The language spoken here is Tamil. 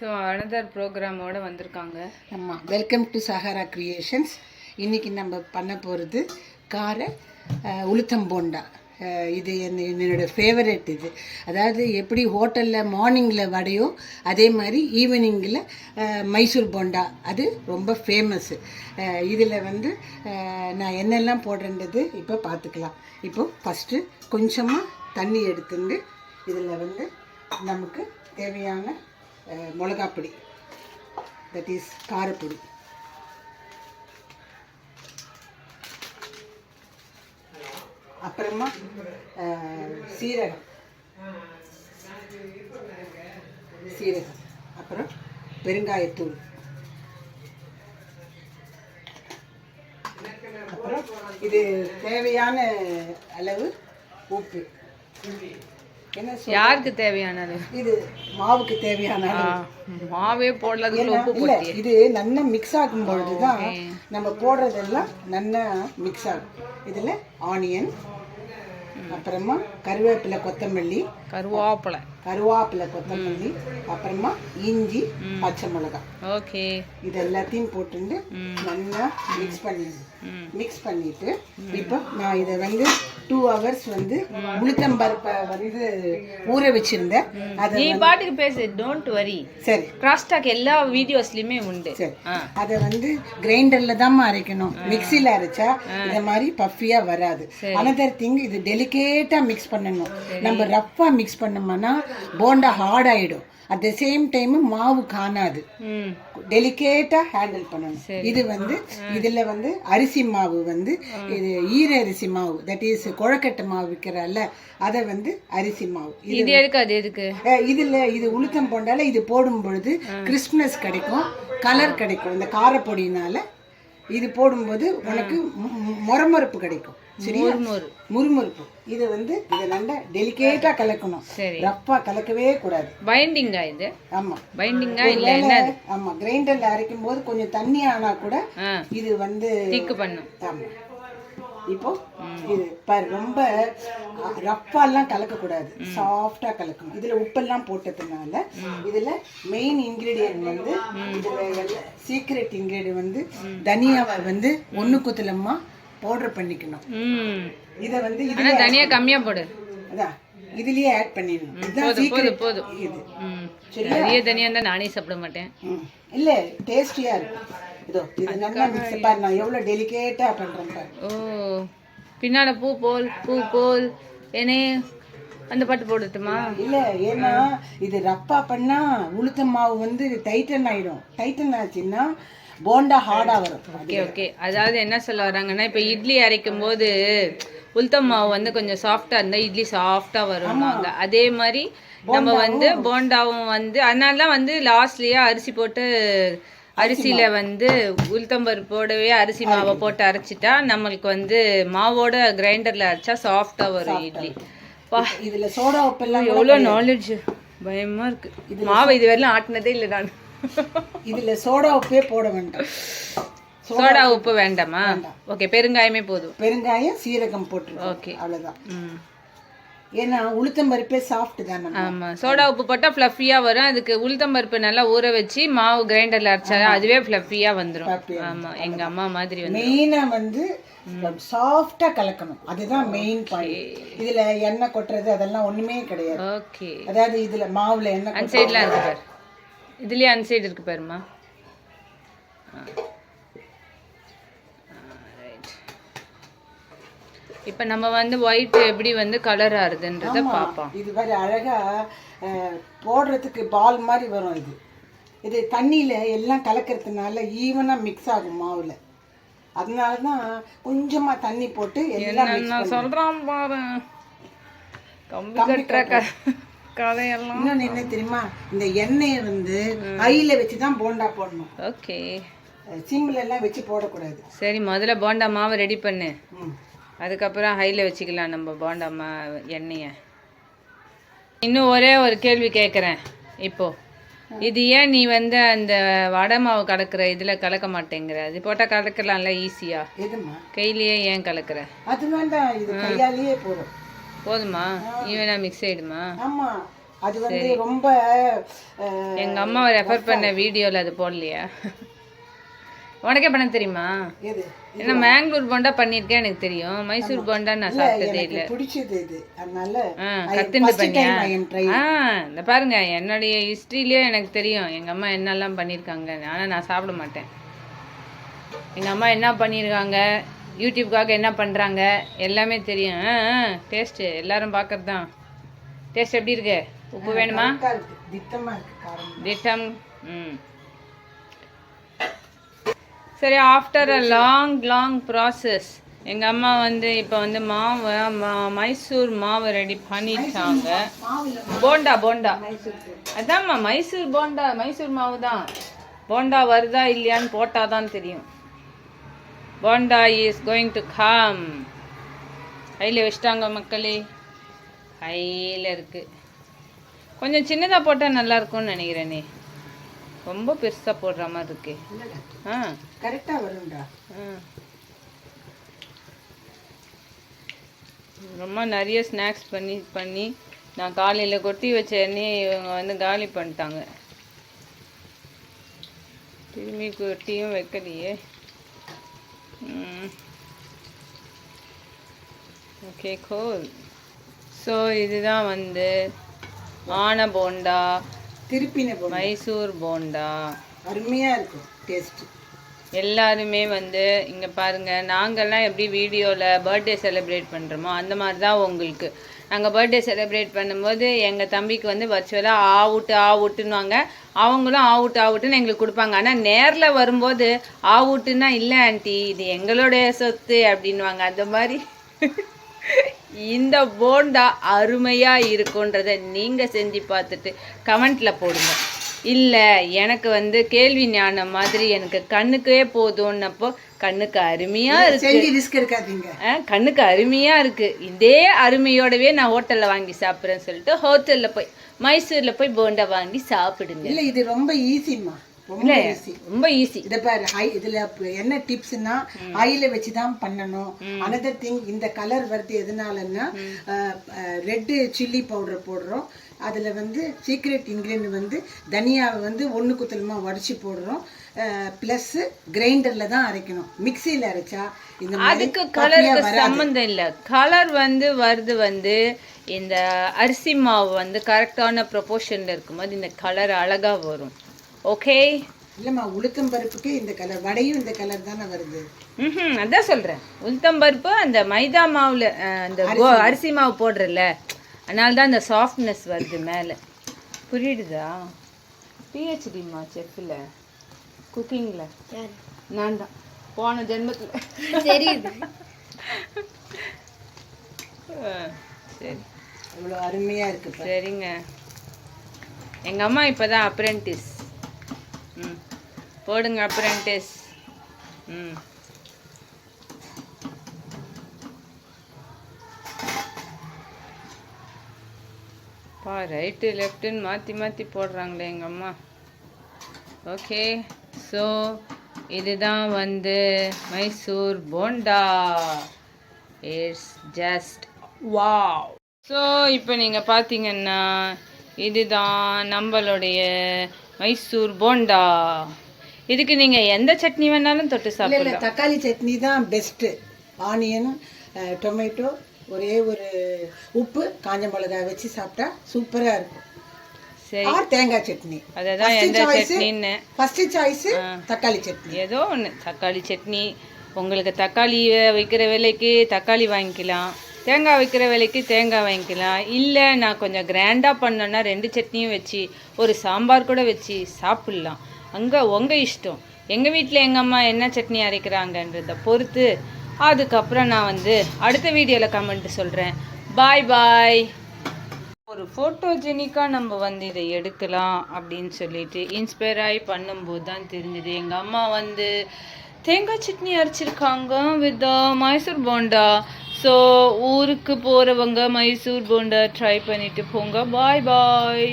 ஸோ அனதர் ப்ரோக்ராமோடு வந்திருக்காங்க. ஆமாம், வெல்கம் டு சஹாரா கிரியேஷன்ஸ். இன்றைக்கி நம்ம பண்ண போகிறது கார உளுத்தம் போண்டா. இது என்னோடய ஃபேவரட். இது அதாவது எப்படி ஹோட்டலில் மார்னிங்கில் வடையோ அதே மாதிரி ஈவினிங்கில் மைசூர் போண்டா அது ரொம்ப ஃபேமஸ்ஸு. இதில் வந்து நான் என்னெல்லாம் போடுறேன்றது இப்போ பார்த்துக்கலாம். இப்போது ஃபஸ்ட்டு கொஞ்சமாக தண்ணி எடுத்துட்டு இதில் வந்து நமக்கு தேவையான மிளகாப்பொடி, தட் இஸ் காரப்பொடி, அப்புறமா சீரகம், அப்புறம் பெருங்காயத்தூள், அப்புறம் இது தேவையான அளவு உப்பு. என்ன யாருக்கு தேவையான அளவு? இது மாவுக்கு தேவையான அளவு. மாவே போடலாம், உப்பு போட்டு இது நல்லா மிக்ஸ் ஆகும் பொழுது தான் நம்ம போடுறதெல்லாம் நல்லா மிக்ஸ் ஆகும். இதில் ஆனியன், அப்புறமா கருவேப்பிலை, கொத்தமல்லி, அப்புறமா இஞ்சி, பச்சை மிளகாய். ஓகே, இது எல்லாத்தையும் போட்டு நல்லா மிக்ஸ் பண்ணிட்டு இப்போ நான் இதை வந்து 2 hours வந்து உளுத்தம் பருப்பை வந்து ஊற வச்சிருந்தேன். அதை நீ பாட்டுக்கு பேசு, டோன்ட் வரி. சரி, கிராஸ் டாக் எல்லா வீடியோஸ்லயுமே உண்டு. சரி, அதை வந்து கிரைண்டர்ல தான் அரைக்கணும். மிக்சில அரைச்சா இந்த மாதிரி பஃபியா வராது. அனதர் திங், இது டெலிகேட்டா மிக்ஸ் பண்ணணும். நம்ம ரஃப்பா மிக்ஸ் பண்ணோம்னா போண்டா ஹார்ட் ஆயிடும். அட் த சேம் டைம் மாவு காணாது. டெலிகேட்டா ஹேண்டில் பண்ணணும். இது வந்து இதுல வந்து அரிசி மாவு வந்து இது ஈர அரிசி மாவு, தட் இஸ் கொழக்கட்டை மாவு விற்கிறல்ல, அதை வந்து அரிசி மாவு. இது எதுக்கு? இதுல இது உளுத்தம் போண்டால இது போடும் பொழுது கிறிஸ்மஸ் கிடைக்கும், கலர் கிடைக்கும். இந்த காரப்பொடினால இது போடும்போது உனக்கு மொரமொரப்பு கிடைக்கும். சரியா? முறுமுறுப்பு. இதை வந்து இதை நல்லா டெலிகேட்டா கலக்கணும். ரப்பா கலக்கவே கூடாது. பைண்டிங்கா இது? ஆமா, பைண்டிங்கா இல்ல என்ன? ஆமா, கிரைண்டர்ல அரைக்கும் போது கொஞ்சம் தண்ணி ஆனா கூட இது வந்து திக்கு பண்ணும். ஆமா, இப்போ இது பாரு, ரொம்ப ரப்பாலாம் கலக்க கூடாது, சாஃப்டா கலக்கணும். இதுல உப்பெல்லாம் போட்டதுனால இதுல மெயின் இன்கிரீடியன்ட் வந்து இதுல சீக்ரெட் இன்கிரீடியன்ட் வந்து தனியாவை வந்து ஒண்ணு குத்தலமா பவுடர் பண்ணிக்கணும். இத வந்து இதுல தனியா கம்மியா போடு. அதான் இதுலயே ஆட் பண்ணிடணும். இதுதான் சீக்ரெட். போதும். இது சரியா? நிறைய தனியா இருந்தா நானே சாப்பிட மாட்டேன். இல்ல, டேஸ்டியா இருக்கும். இதோ இது நல்லா மிக்ஸ் பாரு, நான் எவ்வளவு டெலிகேட்டா பண்றேன் பாரு. ஓ, பின்னால பூ போல் ஏனே அந்த பாட்டு போடட்டுமா? இல்ல, ஏன்னா இது ரப்பா பண்ணா உளுத்தம் மாவு வந்து டைட்டன் ஆயிடும். டைட்டன் ஆச்சுன்னா போண்டா ஹார்டா வரும். ஓகே, அதாவது என்ன சொல்ல வராங்கன்னா, இப்போ இட்லி அரைக்கும் போது உளுத்தம் மாவு வந்து கொஞ்சம் சாஃப்டா இருந்தா இட்லி சாஃப்டா வருவாங்க. அதே மாதிரி நம்ம வந்து போண்டாவும் வந்து அதனால தான் வந்து லாஸ்ட்லயே அரிசி போட்டு அரிசியில வந்து உளுத்தம்பருப்போடவே அரிசி மாவை போட்டு அரைச்சிட்டா நம்மளுக்கு வந்து மாவோட கிரைண்டர்ல அரைச்சா சாஃப்டா வரும் இட்லி. இதுல சோடா உப்பு எல்லாம் எவ்வளவு நாலேஜ், பயமா இருக்கு. மாவை இது வரையிலும் ஆட்டினதே இல்லை நான். இதுல சோடா உப்பே போட வேண்டாம். சோடா உப்பு வேண்டாமா? ஓகே, பெருங்காயமே போதும். பெருங்காயம், சீரகம் போட்டு. ஓகே, அவ்வளவுதான். ஏன்னா உளுத்தம்பருப்பே சாஃப்ட் தானே. ஆமா, சோடா உப்பு போட்டா ஃப்ளஃபியா வரும். அதுக்கு உளுத்தம்பருப்பு நல்லா ஊற வச்சு மாவு கிரைண்டர்ல அரைச்சா அதுவே ஃப்ளஃபியா வந்துரும். ஆமா, எங்க அம்மா மாதிரி வந்து மெயினா வந்து சாஃப்டா கலக்கணும். அதுதான் மெயின் பாயிண்ட். இதுல எண்ணெய் கொட்டுறது அதெல்லாம் ஒண்ணுமே கிடையாது. ஓகே, அதாவது இதுல மாவுல எண்ணெய் அந்த சைடுல இருக்கு பாரு, இதுலயே அந்த சைடு இருக்கு பாருமா. இப்போ நம்ம வந்து ஒயிட் எப்படி வந்து கலர் ஆகுதுன்றத பார்ப்போம். இது மாதிரி அழகா போடுறதுக்கு பால் மாதிரி வரும். இது தண்ணியில எல்லாம் கலக்கிறதுனால ஈவனா மிக்ஸ் ஆகும் மாவுல. அதனால தான் கொஞ்சமா தண்ணி போட்டு எல்லாம் நான் சொல்றேன் பாரு. கதையெல்லாம் இன்னொன்னு என்ன தெரியுமா, இந்த எண்ணெயை வந்து ஹைல வச்சுதான் போண்டா போடணும். ஓகே, சிம்ல எல்லாம் வச்சு போடக்கூடாது. சரி, முதல்ல போண்டா மாவை ரெடி பண்ணு, அதுக்கப்புறம் ஹைல வச்சுக்கலாம் நம்ம போண்டா எண்ணெயை. இன்னும் ஒரே ஒரு கேள்வி கேட்குறேன். இப்போ இது ஏன் நீ வந்து அந்த வடை மாவு கலக்கிற இதுல கலக்க மாட்டேங்கிற? அது போட்டா கலக்கலாம்ல ஈஸியா. கையிலேயே ஏன் கலக்குற? அது வேண்டாம், இது கையாலேயே போதும். போதுமா? ஈவனா மிக்ஸ் ஆயிடுமா? ஆமா, அது வந்து ரொம்ப எங்க அம்மாவை ரெஃபர் பண்ண வீடியோல அது போடலையா? உனக்கே பண்ண தெரியுமா? எது ஏன்னா மேங்களூர் போண்டா பண்ணியிருக்கேன் எனக்கு தெரியும். மைசூர் போண்டா நான் சாப்பிட்டதே இல்லை. பிடிச்சது இது, அதனால கத்துண்டு பண்ணியா? இந்த பாருங்க, என்னுடைய ஹிஸ்ட்ரியிலேயே எனக்கு தெரியும் எங்க அம்மா என்னெல்லாம் பண்ணியிருக்காங்க. ஆனா நான் சாப்பிட மாட்டேன். எங்க அம்மா என்ன பண்ணியிருக்காங்க, யூடியூப்காக என்ன பண்றாங்க எல்லாமே தெரியும். டேஸ்ட் எல்லாரும் பார்க்கறது தான். டேஸ்ட் எப்படி இருக்கு? உப்பு வேணுமா? திட்டம். சரி, ஆஃப்டர் அ லாங் ப்ராசஸ் எங்கள் அம்மா வந்து இப்போ வந்து மைசூர் மாவு ரெடி பண்ணிட்டாங்க. போண்டா அதாம்மா மைசூர் போண்டா, மைசூர் மாவு தான். போண்டா வருதா இல்லையான்னு போட்டால் தான் தெரியும். Bonda is going to come. கையில் வச்சிட்டாங்க மக்களே, கையில் இருக்குது. கொஞ்சம் சின்னதாக போட்டால் நல்லாயிருக்கும்னு நினைக்கிறேனே, ரொம்ப பெருசாக போடுற மாதிரி இருக்கு. கரெக்டாக வரும்டா. ரொம்ப நிறைய ஸ்நாக்ஸ் பண்ணி நான் காலையில் கொட்டி வச்ச எண்ணெயை இவங்க வந்து காலி பண்ணிட்டாங்க. திரும்பி கொட்டியும் வைக்கலையே. ஓகே, கோல். ஸோ இதுதான் வந்து ஆன போண்டா, திருப்பின போண்டா, மைசூர் போண்டா. அருமையாக இருக்கும் டேஸ்ட். எல்லாருமே வந்து இங்கே பாருங்கள், நாங்கள்லாம் எப்படி வீடியோவில் பர்த்டே செலிப்ரேட் பண்ணுறோமோ அந்த மாதிரி தான் உங்களுக்கு. நாங்கள் பர்த்டே செலிப்ரேட் பண்ணும்போது எங்கள் தம்பிக்கு வந்து வர்ச்சுவலாக ஆவுட்டுன்னுவாங்க. அவங்களும் ஆவுட்டுன்னு எங்களுக்கு கொடுப்பாங்க. ஆனால் நேரில் வரும்போது ஆவுட்டுன்னா இல்லை ஆண்டி, இது எங்களுடைய சொத்து அப்படின்வாங்க. அந்த மாதிரி இந்த போண்டா அருமையாக இருக்குன்றதை நீங்கள் செஞ்சு பார்த்துட்டு கமெண்ட்டில் போடுங்க. இல்லை எனக்கு வந்து கேள்வி ஞானம் மாதிரி எனக்கு கண்ணுக்கே போதும்னப்போ கண்ணுக்கு அருமையாக இருக்கு, கண்ணுக்கு அருமையாக இருக்குது, இதே அருமையோடவே நான் ஹோட்டலில் வாங்கி சாப்பிட்றேன்னு சொல்லிட்டு ஹோட்டலில் போய் மைசூரில் போய் போண்டா வாங்கி சாப்பிடுங்க. இல்லை, இது ரொம்ப ஈஸிம்மா, ரொம்ப ஈஸி. இத பாரு, இதுல என்ன டிப்ஸ்னா ஆயில வச்சு தான் பண்ணணும். அனதர் திங், இந்த கலர் வருது எதனாலன்னா ரெட் சில்லி பவுடர் போடுறோம். அதுல வந்து சீக்ரெட் இன்கிரியன்ட் வந்து தனியாவை வந்து ஒண்ணு குத்தலமா வடிச்சு போடுறோம். பிளஸ் கிரைண்டர்ல தான் அரைக்கணும், மிக்சியில அரைச்சா இந்த அதுக்கு கலருக்கு சம்பந்தம் இல்லை. கலர் வந்து வருது வந்து இந்த அரிசி மாவு வந்து கரெக்டான ப்ரொபோர்ஷன்ல இருக்கும்போது இந்த கலர் அழகா வரும். ஓகே, இல்லம்மா, உளுத்தம் பருப்புக்கு இந்த கலர், வடையும் இந்த கலர் தானே வருது. அதான் சொல்றேன், உளுத்தம் பருப்பு அந்த மைதா மாவுல அந்த அரிசி மாவு போடுறல, அதனால தான் அந்த சாஃப்ட்னஸ் வருது மேலே. புரியுதுதா? பிஹெச்டிமா செஃப்ல, குக்கிங்ல நான் தான் போன ஜென்மத்தில் தெரியுது. சரி, அவ்வளோ அருமையா இருக்கு. சரிங்க, எங்கள் அம்மா இப்போ தான் அப்ரெண்டிஸ். போடுங்க அப்ரெண்டிஸ். ரைட்டு லெஃப்ட்டுன்னு மாற்றி போடுறாங்களே எங்கள் அம்மா. ஓகே, ஸோ இதுதான் வந்து Mysore bonda. It's just wow. So இப்போ நீங்கள் பார்த்தீங்கன்னா இதுதான் நம்மளுடைய மைசூர் போண்டா. இதுக்கு நீங்கள் எந்த சட்னி வேணாலும் தொட்டு சாப்பிடலாம். தக்காளி சட்னி தான் பெஸ்ட்டு. ஆனியன், டொமேட்டோ, ஒரே ஒரு உப்பு, காஞ்ச மிளகாய் வச்சு சாப்பிட்டா சூப்பராக இருக்கும். சரி, தேங்காய் சட்னி, அதுதான் எந்த சட்னின்னு ஃபர்ஸ்ட் சாய்ஸ் தக்காளி சட்னி. ஏதோ ஒன்று தக்காளி சட்னி. உங்களுக்கு தக்காளி வைக்கிற விலைக்கு தக்காளி வாங்கிக்கலாம், தேங்காய் வைக்கிற விலைக்கு தேங்காய் வாங்கிக்கலாம். இல்லை நான் கொஞ்சம் கிராண்டாக பண்ணோன்னா 2 சட்னியும் வச்சு ஒரு சாம்பார் கூட வச்சு சாப்பிட்லாம். அங்கே உங்கள் இஷ்டம். எங்கள் வீட்டில் எங்கள் அம்மா என்ன சட்னி அரைக்கிறாங்கன்றதை பொறுத்து அதுக்கப்புறம் நான் வந்து அடுத்த வீடியோவில் கமெண்ட் சொல்கிறேன். பாய் பாய். ஒரு ஃபோட்டோஜெனிக்காக நம்ம வந்து இதை எடுக்கலாம் அப்படின்னு சொல்லிட்டு இன்ஸ்பயர் ஆகி பண்ணும்போது தான் தெரிஞ்சுது. எங்கள் அம்மா வந்து தேங்காய் சட்னி அரைச்சிருக்காங்க வித் மைசூர் போண்டா. ஸோ ஊருக்கு போகிறவங்க மைசூர் போண்டா ட்ரை பண்ணிட்டு போங்க. பாய் பாய்.